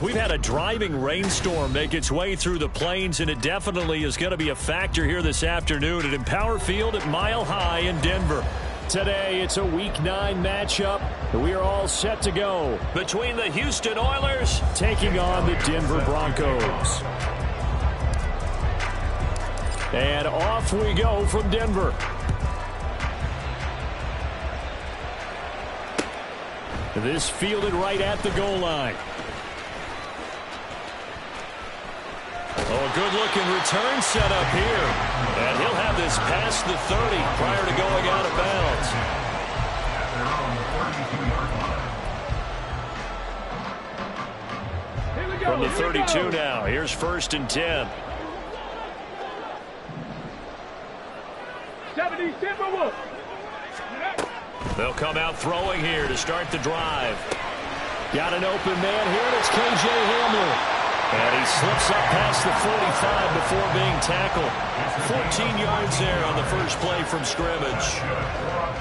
We've had a driving rainstorm make its way through the plains, and it definitely is going to be a factor here this afternoon at Empower Field at Mile High in Denver. Today, it's a Week 9 matchup. We are all set to go between the Houston Oilers taking on the Denver Broncos. And off we go from Denver. This fielded right at the goal line. Oh, a good-looking return set up here. And he'll have this past the 30 prior to going out of bounds. From the 32 now, here's 1st and 10. 70 Timberwolves. They'll come out throwing here to start the drive. Got an open man here, and it's K.J. Hamler. And he slips up past the 45 before being tackled. 14 yards there on the first play from scrimmage.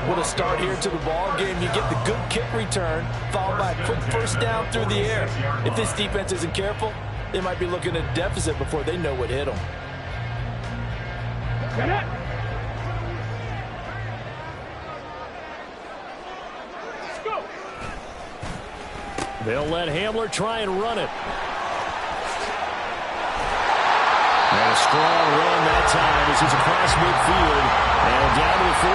What a start here to the ball game. You get the good kick return, followed by a quick first down through the air. If this defense isn't careful, they might be looking at a deficit before they know what hit them. They'll let Hamler try and run it. And a strong run that time as he's across midfield and down to the 43.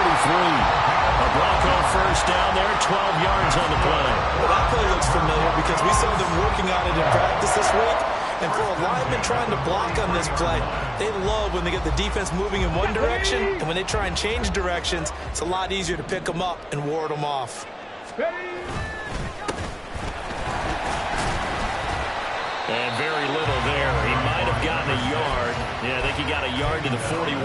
A Bronco first down there, 12 yards on the play. Well, that play looks familiar because we saw them working on it in practice this week. And for a lineman trying to block on this play, they love when they get the defense moving in one direction. And when they try and change directions, it's a lot easier to pick them up and ward them off. And very little there. He might have gotten a yard. Yeah, I think he got a yard to the 41.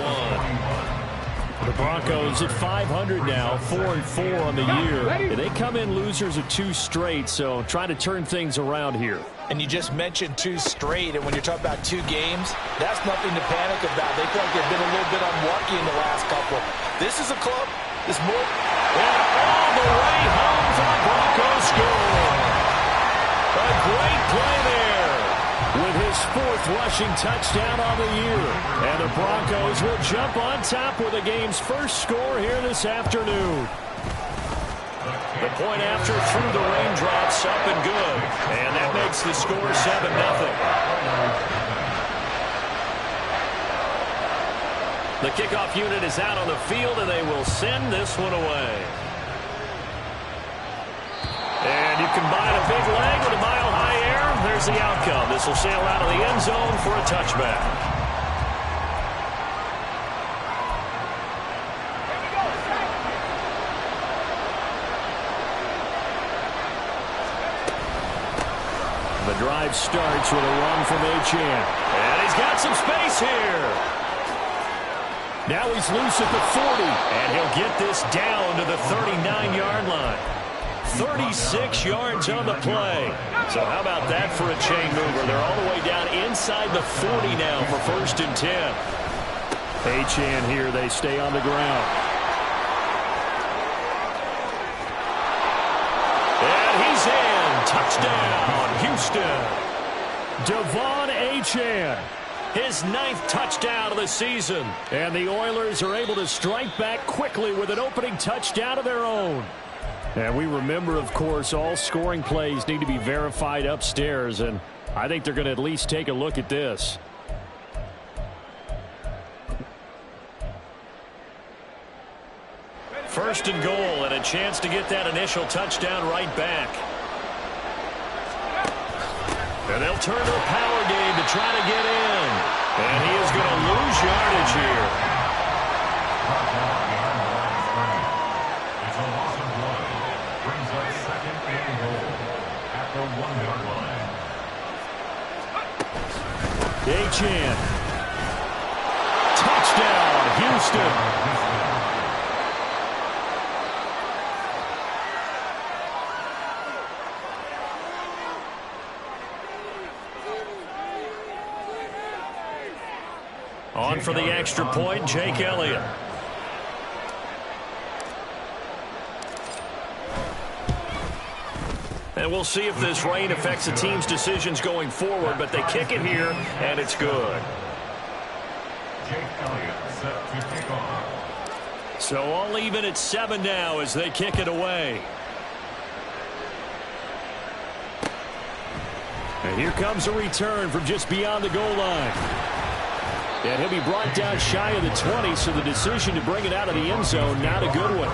The Broncos at 500 now, 4-4 on the year. And they come in losers of 2 straight, so trying to turn things around here. And you just mentioned 2 straight, and when you're talking about 2 games, that's nothing to panic about. They feel like they've been a little bit unlucky in the last couple. This is a club that's more... And all the way home for the Broncos score. A great play there with his 4th rushing touchdown on the year. And the Broncos will jump on top with the game's first score here this afternoon. The point after through the raindrops, up and good. And that makes the score 7-0. The kickoff unit is out on the field, and they will send this one away. And you combine a big leg with a mile-high air. There's the outcome. This will sail out of the end zone for a touchback. The drive starts with a run from Achane. And he's got some space here. Now he's loose at the 40. And he'll get this down to the 39-yard line. 36 yards on the play. So how about that for a chain mover? They're all the way down inside the 40 now for 1st and 10. Achane here, they stay on the ground. And he's in. Touchdown, Houston. Devon Achane, his 9th touchdown of the season. And the Oilers are able to strike back quickly with an opening touchdown of their own. And we remember, of course, all scoring plays need to be verified upstairs, and I think they're going to at least take a look at this. First and goal, and a chance to get that initial touchdown right back. And they'll turn to a power game to try to get in. And he is going to lose yardage here. Achane. Touchdown, Houston. On for the extra point, Jake Elliott. And we'll see if this rain affects the team's decisions going forward, but they kick it here, and it's good. Jake Elliott set to kick off. So all even at 7 now as they kick it away. And here comes a return from just beyond the goal line. And he'll be brought down shy of the 20, so the decision to bring it out of the end zone, not a good one.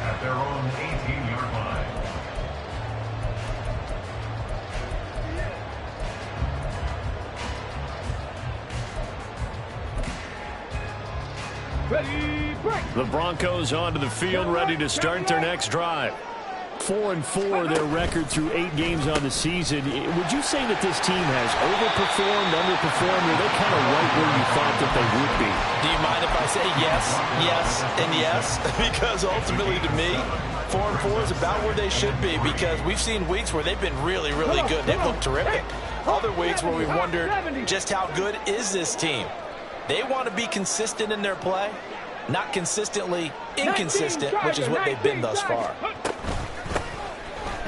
At their own 18-yard line. The Broncos onto the field, ready to start their next drive. 4-4 their record through 8 games on the season. Would you say that this team has overperformed, underperformed, or are they kind of right where you thought that they would be? Do you mind if I say yes, yes, and yes? Because ultimately to me, 4-4 is about where they should be, because we've seen weeks where they've been really, really good. They've looked terrific. Other weeks where we've wondered just how good is this team. They want to be consistent in their play, not consistently inconsistent, which is what they've been thus far.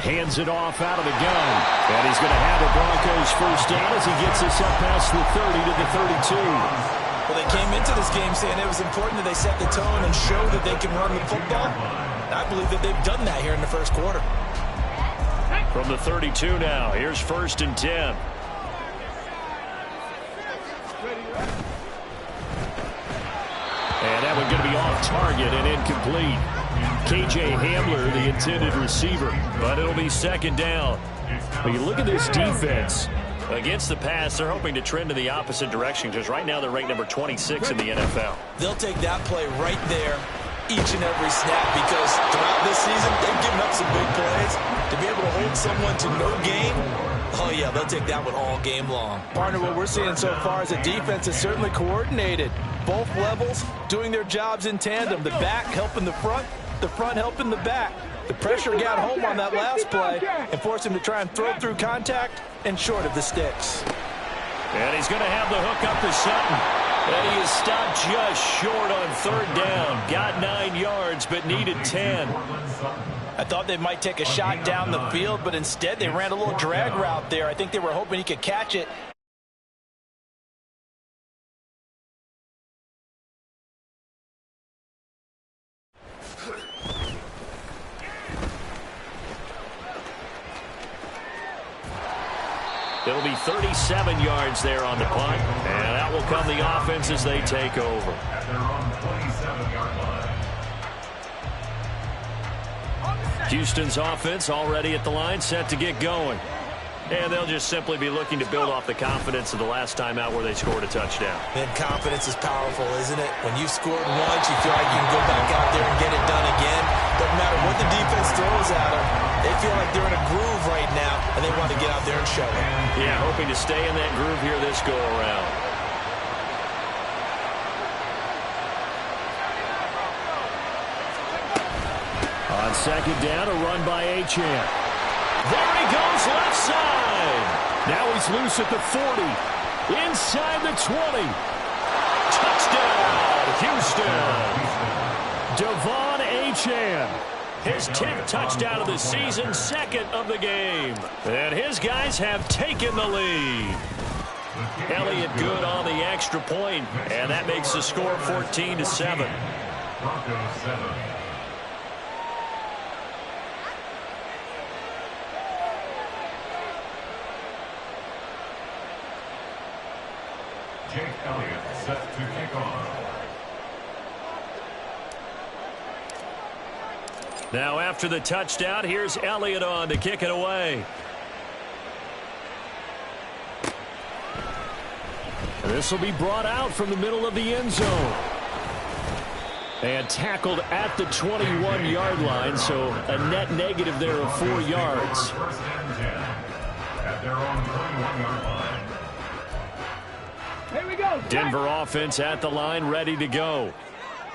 Hands it off out of the gun. And he's going to have the Broncos first down as he gets this up past the 30 to the 32. Well, they came into this game saying it was important that they set the tone and show that they can run the football. And I believe that they've done that here in the first quarter. From the 32 now, here's 1st and 10. And that one going to be off target and incomplete. K.J. Hamler, the intended receiver, but it'll be 2nd down. But you look at this defense. Against the pass, they're hoping to trend in the opposite direction because right now they're ranked number 26 in the NFL. They'll take that play right there each and every snap because throughout this season, they've given up some big plays. To be able to hold someone to no gain, oh yeah, they'll take that one all game long. Partner, what we're seeing so far is a defense is certainly coordinated. Both levels doing their jobs in tandem. The back helping the front helping the back. The pressure got home on that last play and forced him to try and throw through contact and short of the sticks. And he's going to have the hook up to Sutton. And he is stopped just short on 3rd down. Got 9 yards, but needed 10. I thought they might take a shot down the field, but instead they ran a little drag route there. I think they were hoping he could catch it. It'll be 37 yards there on the punt, and that will come the offense as they take over. At their own 27-yard line. Houston's offense already at the line, set to get going. And they'll just simply be looking to build off the confidence of the last time out where they scored a touchdown. And confidence is powerful, isn't it? When you've scored once, you feel like you can go back out there and get it done again. Doesn't matter what the defense throws at them. They feel like they're in a groove right now, and they want to get out there and show it. Yeah, hoping to stay in that groove here this go-around. On 2nd down, a run by Achane. There he goes, left side. Now he's loose at the 40. Inside the 20. Touchdown, Houston. Devon Achane. His 10th touchdown of the season, 2nd of the game. And his guys have taken the lead. Elliott good on the extra point, and that makes the score 14-7. Broncos 7. Jake Elliott set to kick off. Now after the touchdown, here's Elliott on to kick it away. And this will be brought out from the middle of the end zone. And tackled at the 21-yard line, so a net negative there of 4 yards. 1st and 10. At their own 21-yard line. Here we go. Denver offense at the line, ready to go.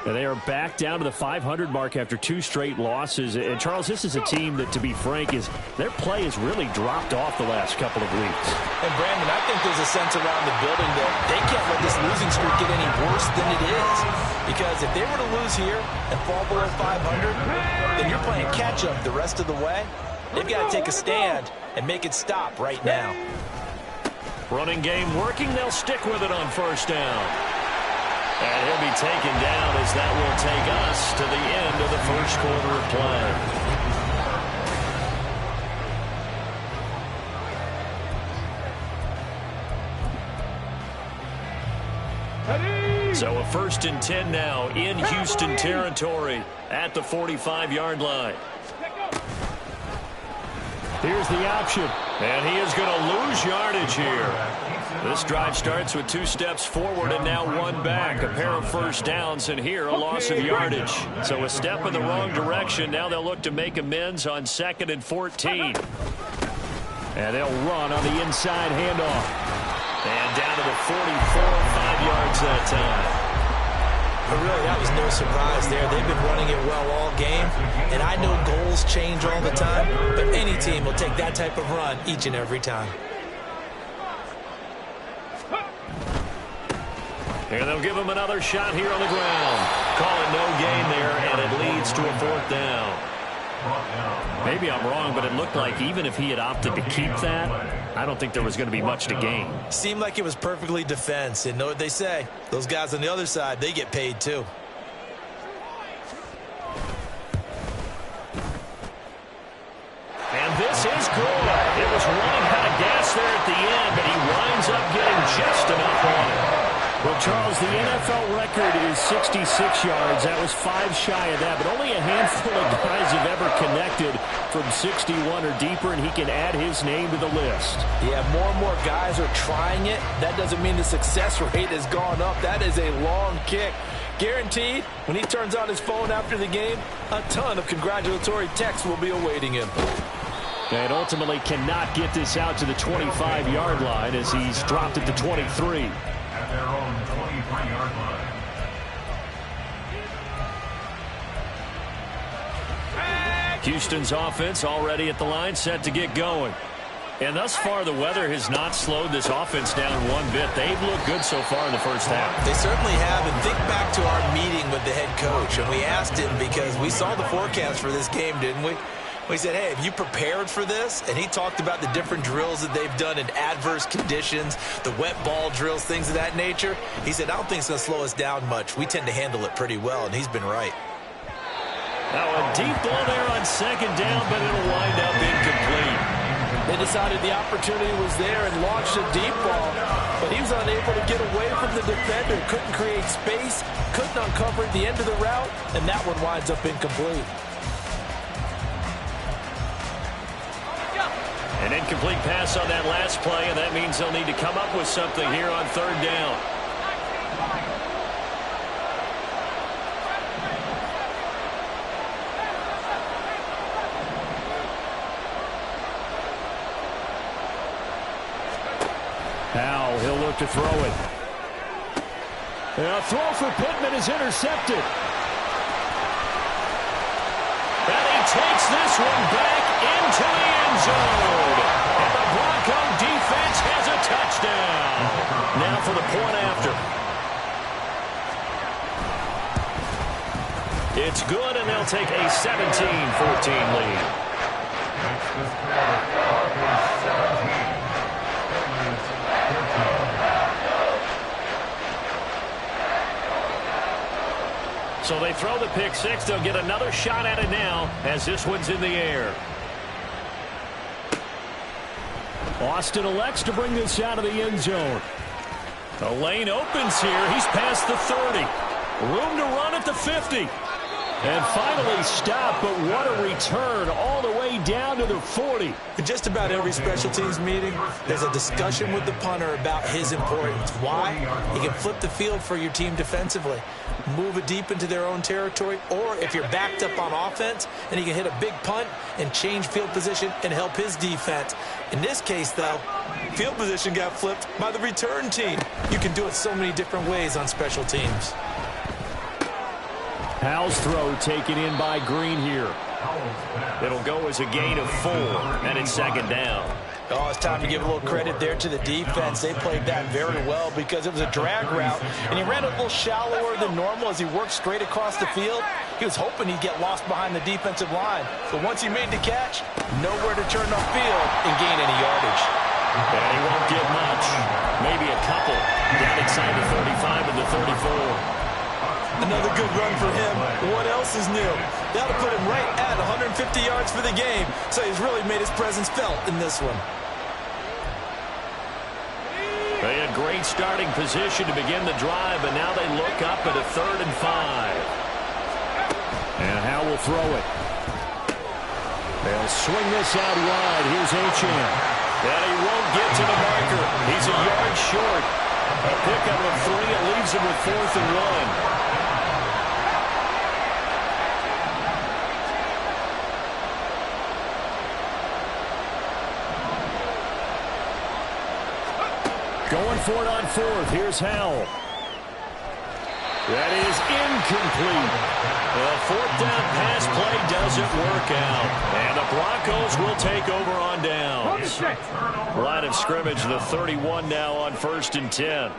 And they are back down to the 500 mark after 2 straight losses. And, Charles, this is a team that, to be frank, their play has really dropped off the last couple of weeks. And, Brandon, I think there's a sense around the building that they can't let this losing streak get any worse than it is. Because if they were to lose here and fall below 500, then you're playing catch-up the rest of the way. They've got to take a stand and make it stop right now. Running game working. They'll stick with it on first down. And he'll be taken down as that will take us to the end of the first quarter of play. So a 1st and 10 now in Houston territory at the 45-yard line. Here's the option, and he is going to lose yardage here. This drive starts with 2 steps forward and now 1 back. A pair of first downs, and here a loss of yardage. So a step in the wrong direction. Now they'll look to make amends on 2nd and 14. And they'll run on the inside handoff. And down to the 44, 5 yards that time. But really, that was no surprise there. They've been running it well all game. And I know goals change all the time, but any team will take that type of run each and every time. And they'll give him another shot here on the ground. Call it no gain there, and it leads to a 4th down. Maybe I'm wrong, but it looked like even if he had opted to keep that, I don't think there was going to be much to gain. Seemed like it was perfectly defense. And know what they say? Those guys on the other side, they get paid too. And this is good. It was running out of gas there at the end, but he winds up getting just enough on it. Well, Charles, the NFL record is 66 yards. That was 5 shy of that, but only a handful of guys have ever connected from 61 or deeper, and he can add his name to the list. Yeah, more and more guys are trying it. That doesn't mean the success rate has gone up. That is a long kick. Guaranteed, when he turns on his phone after the game, a ton of congratulatory texts will be awaiting him. And ultimately cannot get this out to the 25-yard line as he's dropped it to 23. Their own 23-yard line. Houston's offense already at the line, set to get going. And thus far, the weather has not slowed this offense down one bit. They've looked good so far in the first half. They certainly have. And think back to our meeting with the head coach. And we asked him because we saw the forecast for this game, didn't we? We said, hey, have you prepared for this? And he talked about the different drills that they've done in adverse conditions, the wet ball drills, things of that nature. He said, I don't think it's going to slow us down much. We tend to handle it pretty well, and he's been right. Now a deep ball there on 2nd down, but it'll wind up incomplete. They decided the opportunity was there and launched a deep ball, but he was unable to get away from the defender, couldn't create space, couldn't uncover at the end of the route, and that one winds up incomplete. An incomplete pass on that last play, and that means they'll need to come up with something here on 3rd down. Now he'll look to throw it. A throw for Pittman is intercepted. And he takes this one back into the end zone. And the Bronco defense has a touchdown. Now for the point after. It's good, and they'll take a 17-14 lead. Makes this score 17. So they throw the pick six. They'll get another shot at it now as this one's in the air. Austin elects to bring this out of the end zone. The lane opens here. He's past the 30. Room to run at the 50. And finally stopped, but what a return all the way down to the 40. In just about every special teams meeting, there's a discussion with the punter about his importance. Why? He can flip the field for your team defensively, move it deep into their own territory, or if you're backed up on offense, and he can hit a big punt and change field position and help his defense. In this case, though, field position got flipped by the return team. You can do it so many different ways on special teams. Howell's throw taken in by Green here. It'll go as a gain of 4, and it's second down. Oh, it's time to give a little credit there to the defense. They played that very well because it was a drag route, and he ran a little shallower than normal as he worked straight across the field. He was hoping he'd get lost behind the defensive line. But once he made the catch, nowhere to turn upfield and gain any yardage. And he won't get much. Maybe a couple. Down inside the 35 and the 34. Another good run for him. What else is new? That'll put him right at 150 yards for the game. So he's really made his presence felt in this one. They had great starting position to begin the drive, but now they look up at a 3rd and 5. And Howe will throw it. They'll swing this out wide. Here's Achane. And he won't get to the marker. He's a yard short. A pickup of 3. It leaves him with 4th and 1. Going for it on 4th. Here's Howell. That is incomplete. The 4th down pass play doesn't work out. And the Broncos will take over on downs. Line of scrimmage, the 31 now on 1st and 10.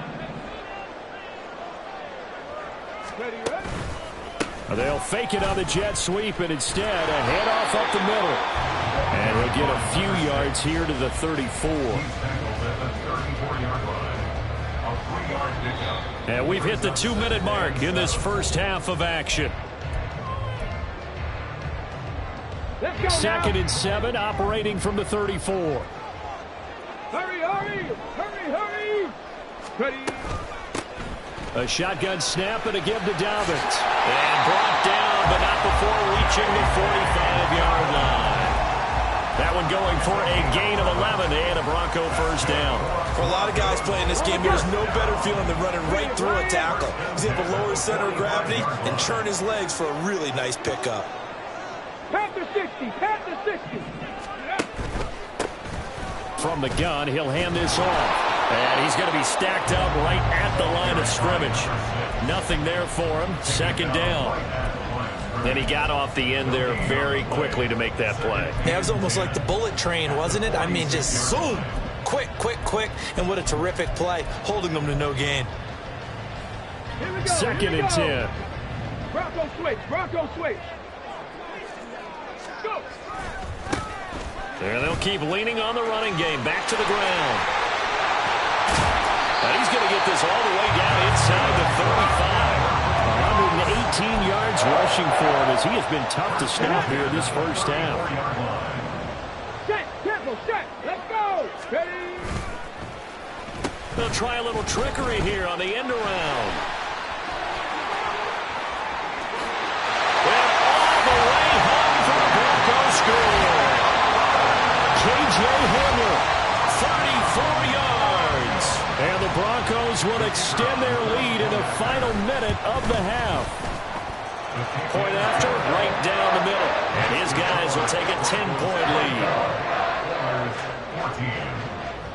They'll fake it on the jet sweep, and instead a handoff up the middle. And he'll get a few yards here to the 34. And we've hit the 2-minute mark in this first half of action. 2nd and 7, operating from the 34. Hurry! Ready. A shotgun snap and a give to Dobbins. And brought down, but not before reaching the 45-yard line. That one going for a gain of 11 and a Bronco first down. For a lot of guys playing this game, there's no better feeling than running right through a tackle. He's able to lower his center of gravity and churn his legs for a really nice pickup. Panther 60, Panther 60. From the gun, he'll hand this off. And he's going to be stacked up right at the line of scrimmage. Nothing there for him. 2nd down. And he got off the end there very quickly to make that play. Yeah, it was almost like the bullet train, wasn't it? I mean, just zoom. Quick. And what a terrific play, holding them to no gain. 2nd and 10. Bronco switch. Go. There they'll keep leaning on the running game. Back to the ground. And he's going to get this all the way down inside the 35. 118 yards rushing for him as he has been tough to stop here this first half. Set. Let's go. Ready. They'll try a little trickery here on the end around. And all the way home for the Broncos score. J.J. Hamler, 34 yards. And the Broncos will extend their lead in the final minute of the half. Point after, right down the middle. And his guys will take a 10-point lead.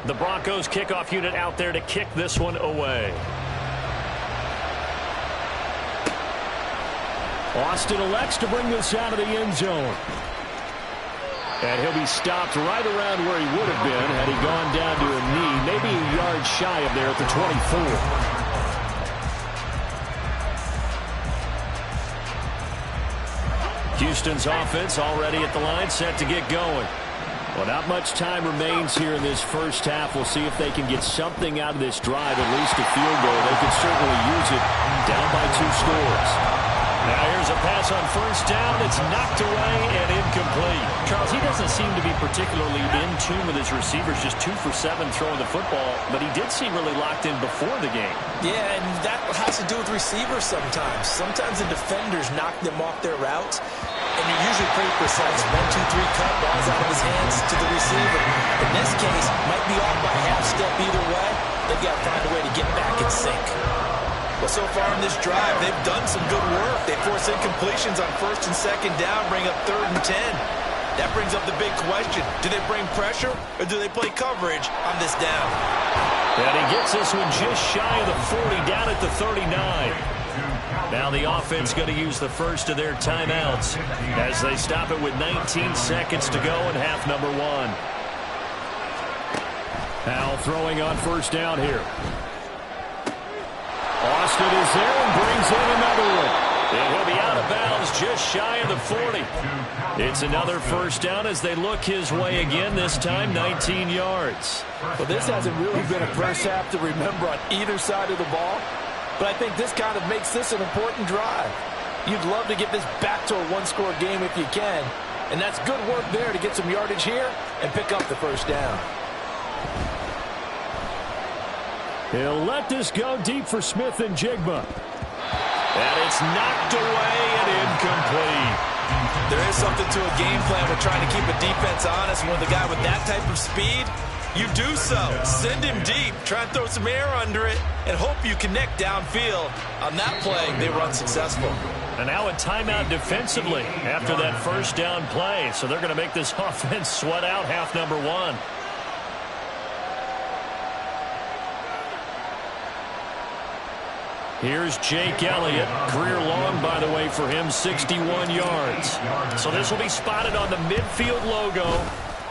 The Broncos kickoff unit out there to kick this one away. Austin elects to bring this out of the end zone. And he'll be stopped right around where he would have been had he gone down to a knee, maybe a yard shy of there at the 24. Houston's offense already at the line, set to get going. Well, not much time remains here in this first half. We'll see if they can get something out of this drive, at least a field goal. They could certainly use it down by 2 scores. Now here's a pass on first down. It's knocked away and incomplete. Charles, he doesn't seem to be particularly in tune with his receivers, just 2 for 7 throwing the football, but he did seem really locked in before the game. Yeah, and that has to do with receivers sometimes. Sometimes the defenders knock them off their routes, and they're usually pretty precise. 1, 2, 3 cut, balls out of his hands to the receiver. In this case, might be off by half step either way. They've got to find a way to get back in sync. Well, so far in this drive, they've done some good work. They force incompletions on 1st and 2nd down, bring up 3rd and 10. That brings up the big question. Do they bring pressure, or do they play coverage on this down? And he gets this one just shy of the 40, down at the 39. Now the offense going to use the first of their timeouts as they stop it with 19 seconds to go in half number 1. Now throwing on first down here. Austin is there and brings in another one. And he'll be out of bounds just shy of the 40. It's another first down as they look his way again, this time 19 yards. Well, this hasn't really been a first half to remember on either side of the ball, but I think this kind of makes this an important drive. You'd love to get this back to a one-score game if you can, and that's good work there to get some yardage here and pick up the first down. He'll let this go deep for Smith and Jigma. And it's knocked away and incomplete. There is something to a game plan with trying to keep a defense honest. When the guy with that type of speed, you do so. Send him deep, try and throw some air under it, and hope you connect downfield. On that play, they were unsuccessful. And now a timeout defensively after that first down play. So they're going to make this offense sweat out half number one. Here's Jake Elliott. Career long, by the way, for him, 61 yards. So this will be spotted on the midfield logo.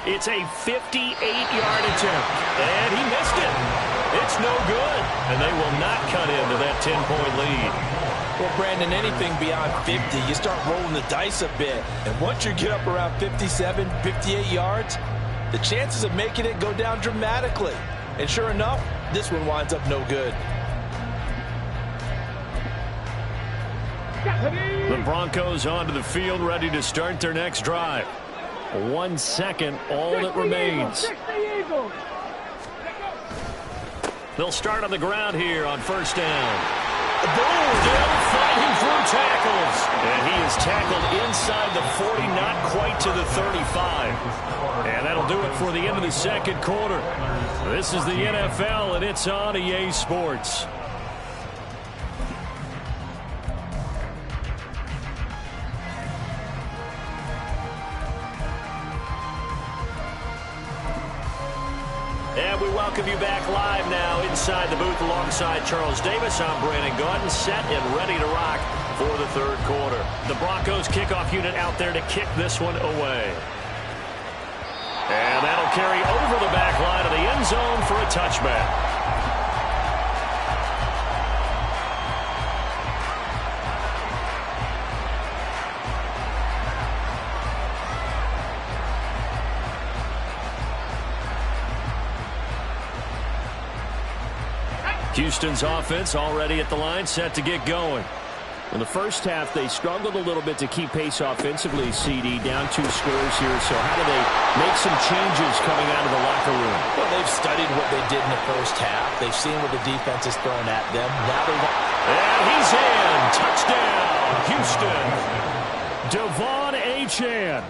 It's a 58-yard attempt. And he missed it. It's no good. And they will not cut into that 10-point lead. Well, Brandon, anything beyond 50, you start rolling the dice a bit. And once you get up around 57, 58 yards, the chances of making it go down dramatically. And sure enough, this one winds up no good. The Broncos onto the field, ready to start their next drive. 1 second, all that remains. They'll start on the ground here on first down. Still fighting through tackles. And he is tackled inside the 40, not quite to the 35. And that'll do it for the end of the second quarter. This is the NFL, and it's on EA Sports. And we welcome you back live now inside the booth alongside Charles Davis. I'm Brandon Gaudin, set and ready to rock for the third quarter. The Broncos kickoff unit out there to kick this one away. And that'll carry over the back line of the end zone for a touchback. Houston's offense already at the line, set to get going. In the first half, they struggled a little bit to keep pace offensively, CD, down 2 scores here. So how do they make some changes coming out of the locker room? Well, they've studied what they did in the first half. They've seen what the defense is throwing at them. Now they want... And he's in. Touchdown, Houston. Devon Achane.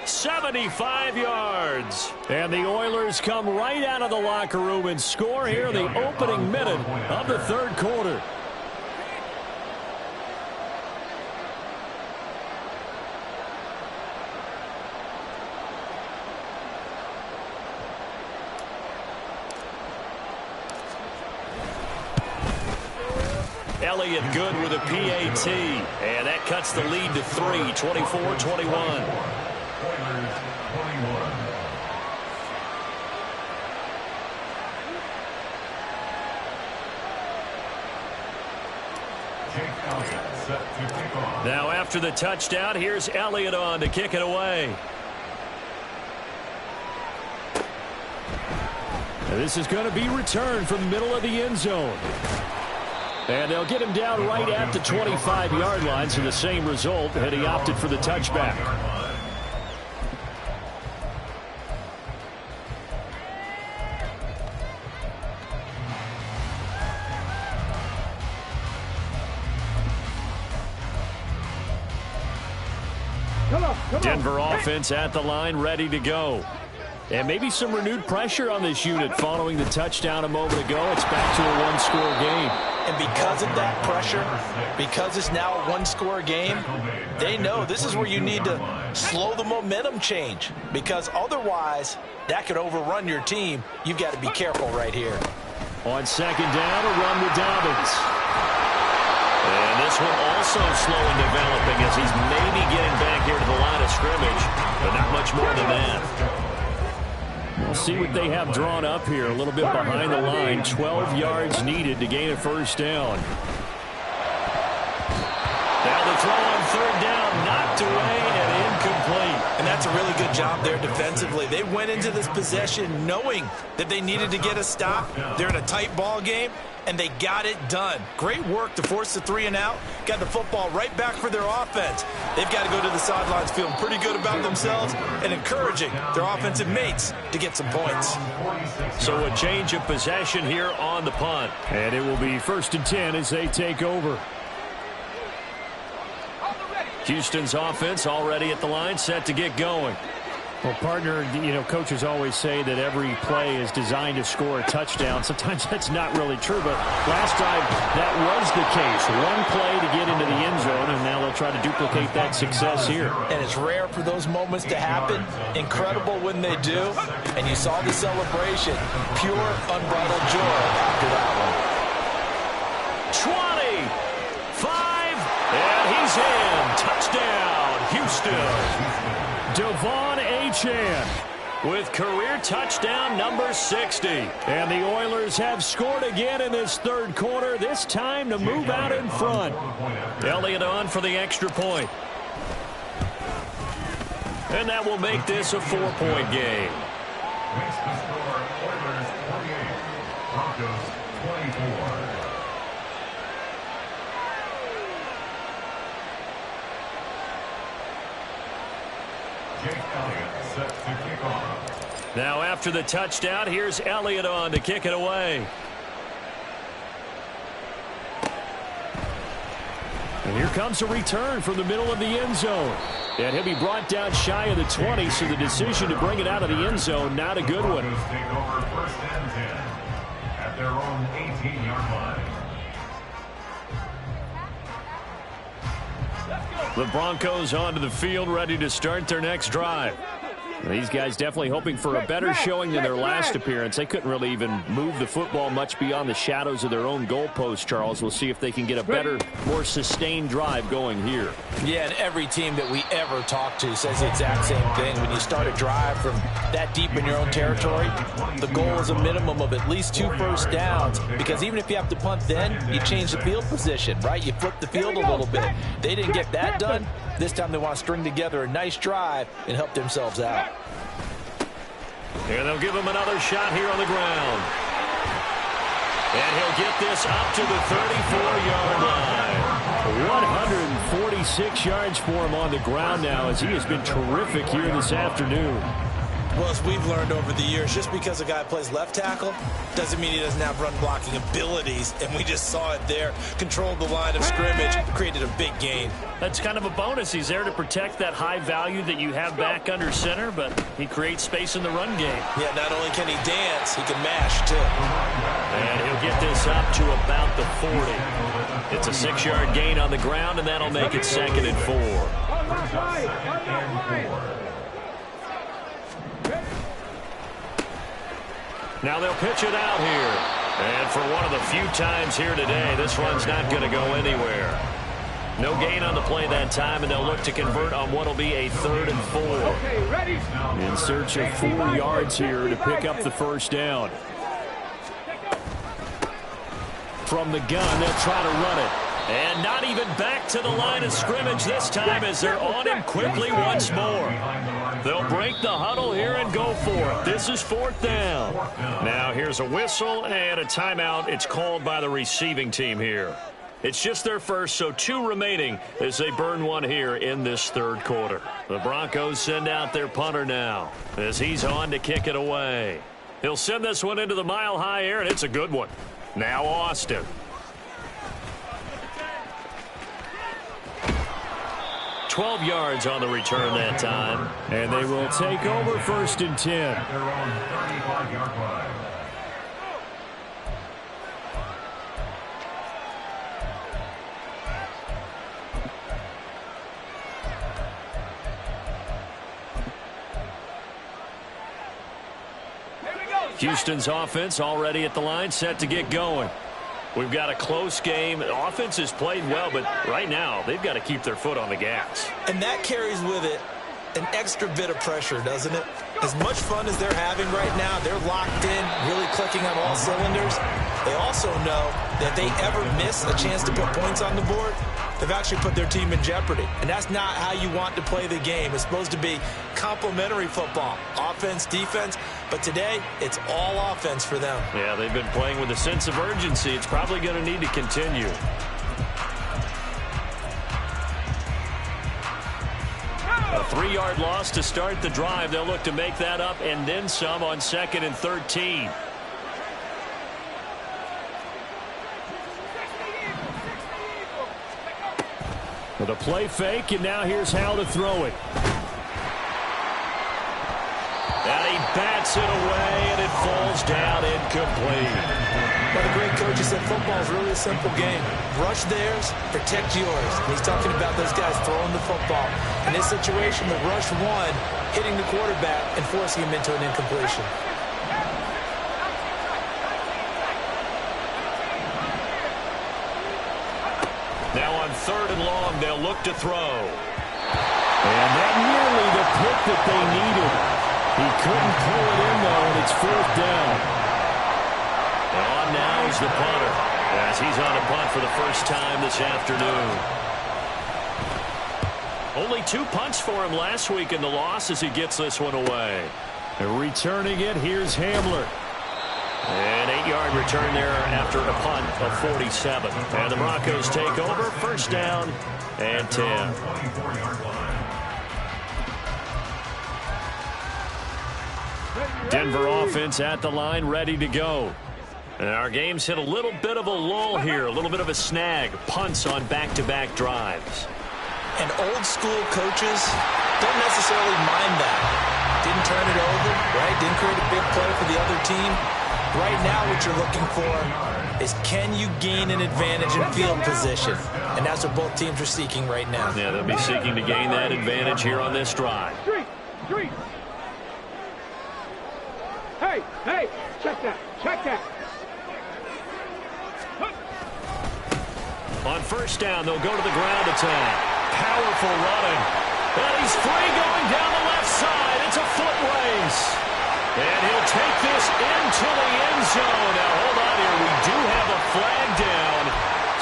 75 yards. And the Oilers come right out of the locker room and score here in the opening minute of the third quarter. Elliott good with a PAT. And that cuts the lead to 3, 24-21. Now after the touchdown, here's Elliott on to kick it away. And this is going to be returned from the middle of the end zone. And they'll get him down right at the 25-yard line, so the same result, and he opted for the touchback. Denver offense at the line, ready to go. And maybe some renewed pressure on this unit following the touchdown a moment ago. It's back to a one-score game. And because of that pressure, because it's now a one-score game, they know this is where you need to slow the momentum change. Because otherwise, that could overrun your team. You've got to be careful right here. On second down, a run with Dobbins. And this one also slow in developing as he's maybe getting back here to the line of scrimmage, but not much more than that. We'll see what they have drawn up here. A little bit behind the line. 12 yards needed to gain a first down. Now the throw on third down, knocked away and incomplete. And that's a really good job there defensively. They went into this possession knowing that they needed to get a stop. They're in a tight ball game, and they got it done. Great work to force the 3 and out. Got the football right back for their offense. They've got to go to the sidelines feeling pretty good about themselves and encouraging their offensive mates to get some points. So a change of possession here on the punt. And it will be 1st and 10 as they take over. Houston's offense already at the line, set to get going. Well, partner, coaches always say that every play is designed to score a touchdown. Sometimes that's not really true, but last drive, that was the case. One play to get into the end zone, and now they'll try to duplicate that success here. And it's rare for those moments to happen. Incredible when they do. And you saw the celebration. Pure, unbridled joy after that one. 20, 5, and he's in. Touchdown, Houston. Devon Achane with career touchdown number 60. And the Oilers have scored again in this third quarter, this time to move out in front. Elliott on for the extra point. And that will make this a 4-point game. Makes the score Oilers 48, Broncos 24. Jake Elliott set to kick off. Now after the touchdown, here's Elliott on to kick it away. And here comes a return from the middle of the end zone. And he'll be brought down shy of the 20, so the decision to bring it out of the end zone, not a good one. Broncos take over 1st and 10 at their own 18-yard line. The Broncos onto the field, ready to start their next drive. These guys definitely hoping for a better showing than their last appearance. They couldn't really even move the football much beyond the shadows of their own goalpost, Charles. We'll see if they can get a better, more sustained drive going here. Yeah, and every team that we ever talk to says the exact same thing. When you start a drive from that deep in your own territory, the goal is a minimum of at least 2 first downs, because even if you have to punt then, you change the field position, right? You flip the field a little bit. They didn't get that done. This time they want to string together a nice drive and help themselves out. And they'll give him another shot here on the ground. And he'll get this up to the 34-yard line. 146 yards for him on the ground now, as he has been terrific here this afternoon. Well, as we've learned over the years, just because a guy plays left tackle doesn't mean he doesn't have run blocking abilities, and we just saw it there. Controlled the line of scrimmage, created a big gain. That's kind of a bonus. He's there to protect that high value that you have back under center, but he creates space in the run game. Yeah, not only can he dance, he can mash, too. And he'll get this up to about the 40. It's a 6-yard gain on the ground, and that'll make it 2nd and 4. Now they'll pitch it out here. And for one of the few times here today, this run's not going to go anywhere. No gain on the play that time, and they'll look to convert on what will be a 3rd and 4. Okay, ready? In search of 4 yards here to pick up the first down. From the gun, they'll try to run it. And not even back to the line of scrimmage this time, as they're on him quickly once more. They'll break the huddle here and go for it. This is 4th down. Now here's a whistle and a timeout. It's called by the receiving team here. It's just their first, so 2 remaining as they burn one here in this 3rd quarter. The Broncos send out their punter now as he's on to kick it away. He'll send this one into the mile-high air, and it's a good one. Now Austin. 12 yards on the return that time. And they will take over 1st and 10. At their own 35-yard line. Houston's offense already at the line, set to get going. We've got a close game. The offense has played well, but right now they've got to keep their foot on the gas. And that carries with it an extra bit of pressure, doesn't it? As much fun as they're having right now, they're locked in, really clicking on all cylinders. They also know that if they ever miss a chance to put points on the board, they've actually put their team in jeopardy. And that's not how you want to play the game. It's supposed to be complementary football, offense, defense. But today, it's all offense for them. Yeah, they've been playing with a sense of urgency. It's probably going to need to continue. A 3-yard loss to start the drive. They'll look to make that up and then some on 2nd and 13. With a play fake, and now here's how to throw it. And he bats it away, and it falls down incomplete. Well, the great coach said football is really a simple game. Rush theirs, protect yours. And he's talking about those guys throwing the football. In this situation, the rush one, hitting the quarterback and forcing him into an incompletion. Now on 3rd and long, they'll look to throw. And that nearly the pick that they needed. He couldn't pull it in, though, and it's 4th down. And on now is the punter, as he's on a punt for the first time this afternoon. Only 2 punts for him last week in the loss as he gets this one away. And returning it, here's Hamler. An 8-yard return there after a punt of 47. And the Broncos take over, 1st down and 10. Denver offense at the line, ready to go. And our game's hit a little bit of a lull here, a little bit of a snag. Punts on back-to-back drives. And old school coaches don't necessarily mind that. Didn't turn it over, right? Didn't create a big play for the other team. Right now what you're looking for is can you gain an advantage in field position? And that's what both teams are seeking right now. Yeah, they'll be seeking to gain that advantage here on this drive. Street. Hey, check that. On 1st down, they'll go to the ground attack. Powerful running. And he's free going down the left side. It's a foot race. And he'll take this into the end zone. Now, hold on here. We do have a flag down.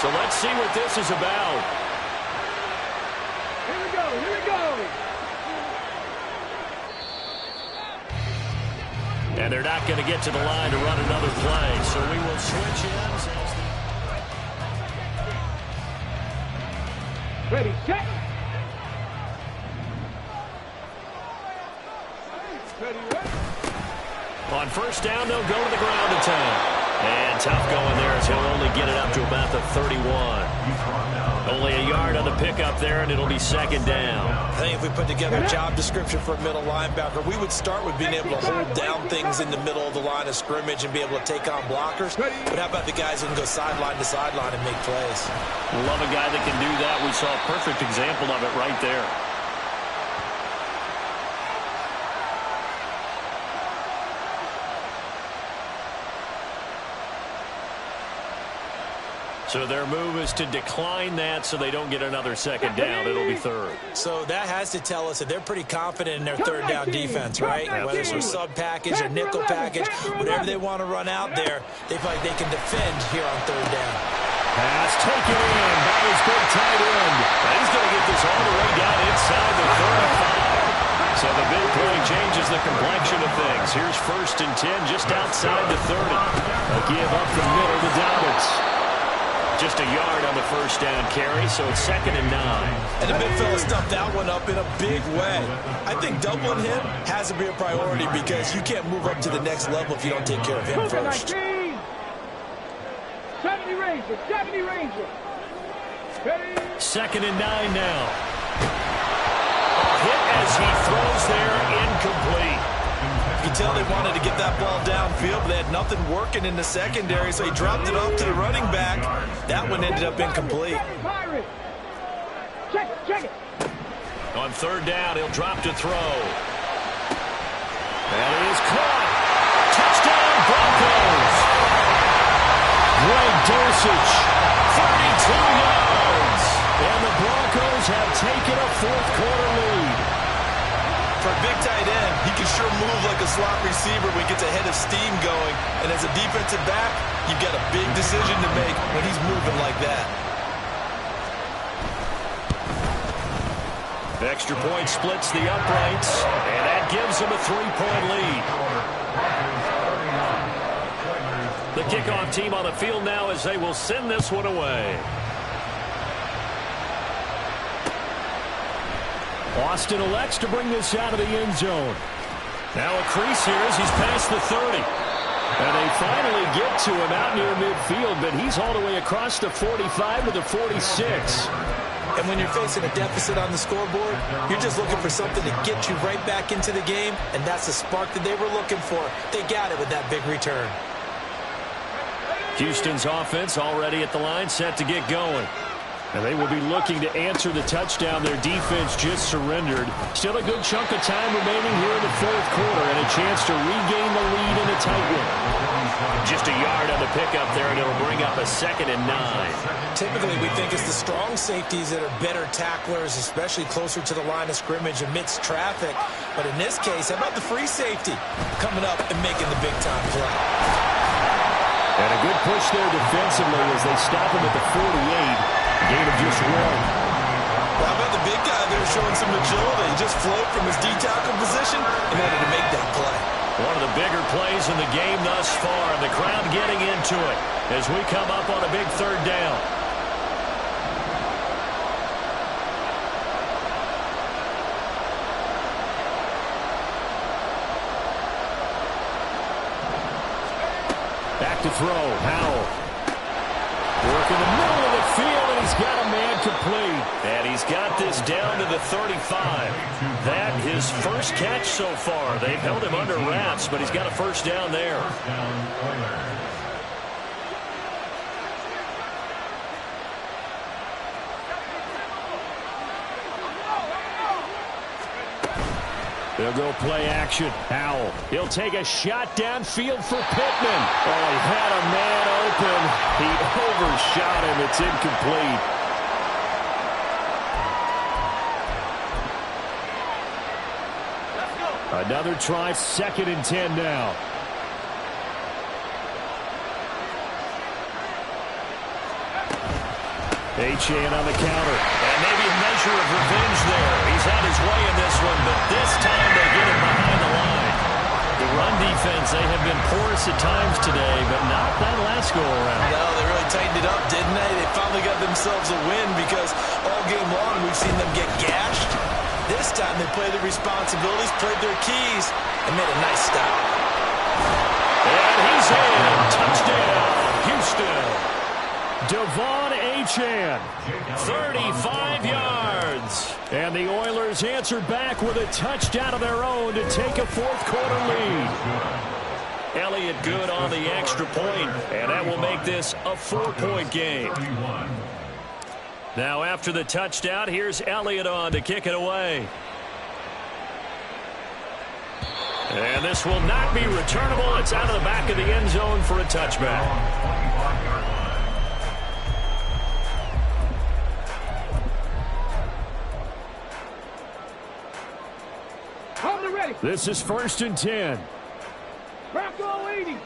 So let's see what this is about. Here we go. And they're not going to get to the line to run another play. So we will switch ends. Ready, set. Ready. On 1st down, they'll go to the ground attack. And tough going there as he'll only get it up to about the 31. Only a yard on the pickup there, and it'll be 2nd down. I think if we put together a job description for a middle linebacker, we would start with being able to hold down things in the middle of the line of scrimmage and be able to take on blockers. But how about the guys who can go sideline to sideline and make plays? Love a guy that can do that. We saw a perfect example of it right there. So their move is to decline that so they don't get another 2nd down. It'll be 3rd. So that has to tell us that they're pretty confident in their 3rd down defense, right? Whether it's a sub package or nickel package, whatever they want to run out there, they feel like they can defend here on 3rd down. Pass taken in by his big tight end. And he's going to get this all the way down inside the 35. So the big play changes the complexion of things. Here's 1st and 10 just outside the 30. A give up the middle to Dobbins. Just a yard on the 1st down carry, so it's 2nd and 9. And the big fella stuffed that one up in a big way. I think doubling him has to be a priority because you can't move up to the next level if you don't take care of him first. 70 Ranger. Ready. 2nd and 9 now. Hit as he throws there, incomplete. You can tell they wanted to get that ball downfield, but they had nothing working in the secondary, so he dropped it off to the running back. That one ended up incomplete. Check it. On 3rd down, he'll drop to throw. And it is caught. Touchdown, Broncos. Greg Dulcich, 32 yards. And the Broncos have taken a 4th quarter lead. For a big tight end, he can sure move like a slot receiver when he gets a head of steam going. And as a defensive back, you've got a big decision to make when he's moving like that. Extra point splits the uprights, and that gives him a 3-point lead. The kickoff team on the field now as they will send this one away. Austin elects to bring this out of the end zone. Now a crease here as he's past the 30. And they finally get to him out near midfield, but he's all the way across the 45 to the 46. And when you're facing a deficit on the scoreboard, you're just looking for something to get you right back into the game, and that's the spark that they were looking for. They got it with that big return. Houston's offense already at the line, set to get going. And they will be looking to answer the touchdown their defense just surrendered. Still a good chunk of time remaining here in the fourth quarter and a chance to regain the lead in a tight one. Just a yard on the pickup there, and it'll bring up a 2nd and 9. Typically, we think it's the strong safeties that are better tacklers, especially closer to the line of scrimmage amidst traffic. But in this case, how about the free safety coming up and making the big-time play? And a good push there defensively as they stop him at the 48. Gain of just 1. Well, how about the big guy there showing some agility? He just flowed from his D-tackle position in order to make that play. One of the bigger plays in the game thus far, and the crowd getting into it as we come up on a big 3rd down. Back to throw, Howell. Work in the middle of the field, and he's got a man complete. And he's got this down to the 35. That his first catch so far. They've held him under wraps, but he's got a first down there. They'll go play action. Howell. He'll take a shot downfield for Pittman. Oh, he had a man open. He overshot him. It's incomplete. Another try, 2nd and 10 now. Achane on the counter. And maybe a measure of revenge there. He's had his way in this one, but this time they get him behind the line. The run defense, they have been porous at times today, but not that last go-around. No, they really tightened it up, didn't they? They finally got themselves a win because all game long we've seen them get gashed. This time they played their responsibilities, played their keys, and made a nice stop. And he's in. Touchdown, Houston. Devon Achane, 35 yards. And the Oilers answer back with a touchdown of their own to take a fourth-quarter lead. Elliott good on the extra point, and that will make this a 4-point game. Now after the touchdown, here's Elliott on to kick it away. And this will not be returnable. It's out of the back of the end zone for a touchback. This is 1st and 10. Bracco 80.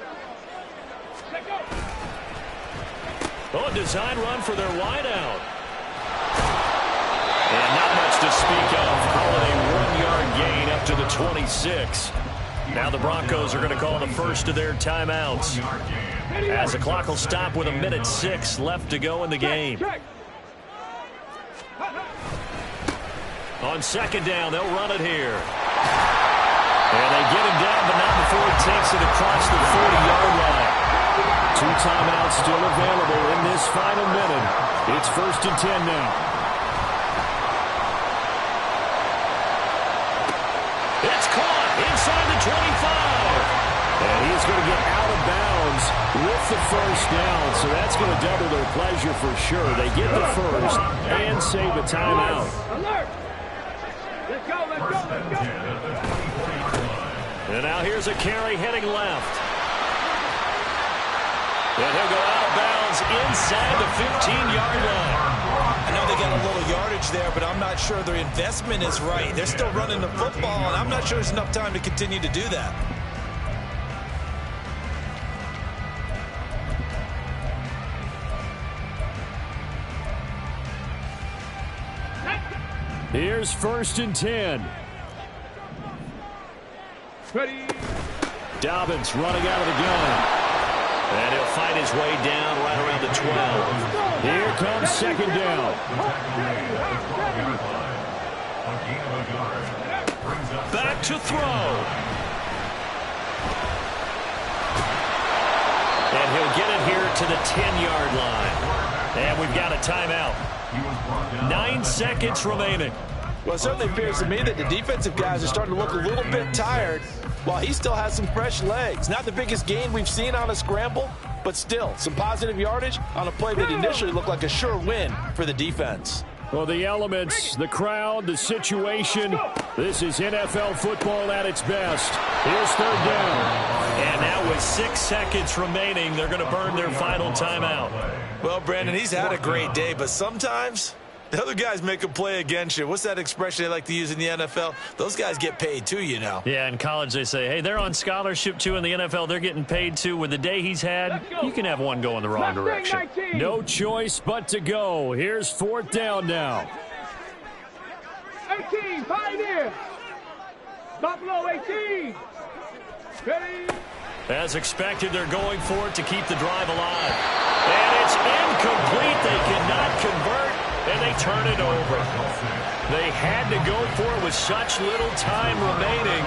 Set go. Oh, design run for their wideout. And not much to speak of. Call it a 1-yard gain up to the 26. Now the Broncos are going to call the first of their timeouts, as the clock will stop with 1:06 left to go in the game. On 2nd down, they'll run it here. And they get him down, but not before he takes it across the 40-yard line. 2 timeouts still available in this final minute. It's 1st and 10 now. It's caught inside the 25. And he's going to get out of bounds with the first down, so that's going to double their pleasure for sure. They get the first and save a timeout. Alert! Let's go, let's go, let's go! And now here's a carry heading left. And he'll go out of bounds inside the 15-yard line. I know they got a little yardage there, but I'm not sure their investment is right. They're still running the football, and I'm not sure there's enough time to continue to do that. Here's 1st and 10. Ready. Dobbins running out of the gun. And he'll fight his way down right around the 12. Here comes 2nd down. Back to throw. And he'll get it here to the 10-yard line. And we've got a timeout. 9 seconds remaining. Well, it certainly appears to me that the defensive guys are starting to look a little bit tired while he still has some fresh legs. Not the biggest gain we've seen on a scramble, but still some positive yardage on a play that initially looked like a sure win for the defense. Well, the elements, the crowd, the situation, this is NFL football at its best. Here's 3rd down. And now with 6 seconds remaining, they're going to burn their final timeout. Well, Brandon, he's had a great day, but sometimes the other guys make a play against you. What's that expression they like to use in the NFL? Those guys get paid too, you know. Yeah, in college they say, hey, they're on scholarship too. In the NFL, they're getting paid too. With the day he's had, you can have one go in the wrong direction. No choice but to go. Here's 4th down now. 18, Pioneer. Buffalo 18. Ready. As expected, they're going for it to keep the drive alive. And it's incomplete. They cannot convert, and they turn it over. They had to go for it with such little time remaining,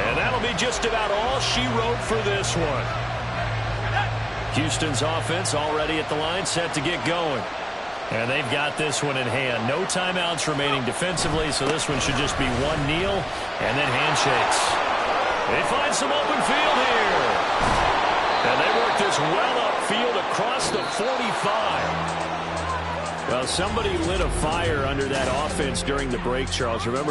and that'll be just about all she wrote for this one. Houston's offense already at the line, set to get going. And they've got this one in hand. No timeouts remaining defensively, so this one should just be one kneel and then handshakes. They find some open field here. And they work this well upfield across the 45. Well, somebody lit a fire under that offense during the break, Charles. Remember,